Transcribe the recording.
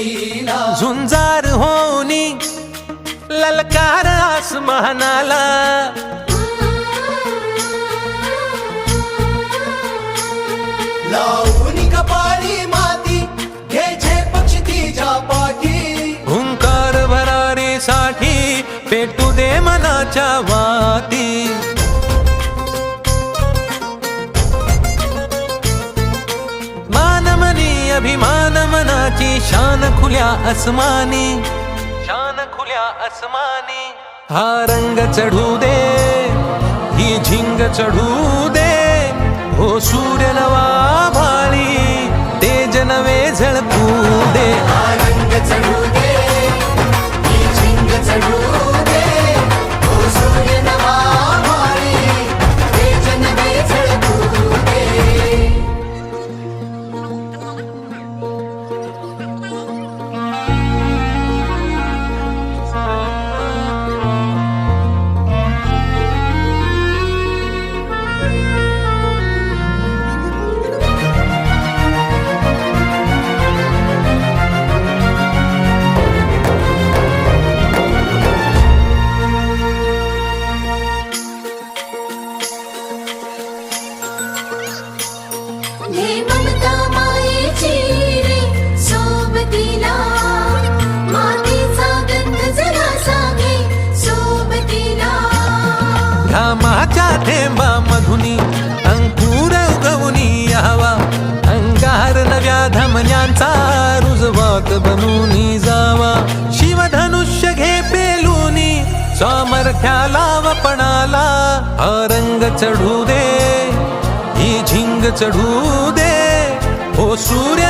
लीला झुंजार होनी ललकार आसमानाला लावून कपाळी माती घ्यायचे पक्षी तिच्या पाठी हुंकार भरारीसाठी पेटू दे मनाच्या वाती मानमनी अभिमान मनाची शान खुल्या आसमानी शान खुल्या आसमानी हा रंग चढू दे ही झिंग चढू दे हो सूर्य नवा भाळी तेज नवे झळकू दे हा रंग चढू दे ही झिंग चढू दे ओ सूर्य नवा भाळी तेज नवे झळकू दे हे ममता मायेची रे सोबतीला मातीचा गंध जरा सागे सोबतीला घामाच्या थेंबा मधुनी अंकुर उगवूनी यावा अंगार नव्या धमन्यांचा रुजवात बनूनी जावा शिवधनुष्य घे पेलूनी सामर्थ्याला वपणाला हा रंग चढू दे ही झिंग चढू दे हो सूर्य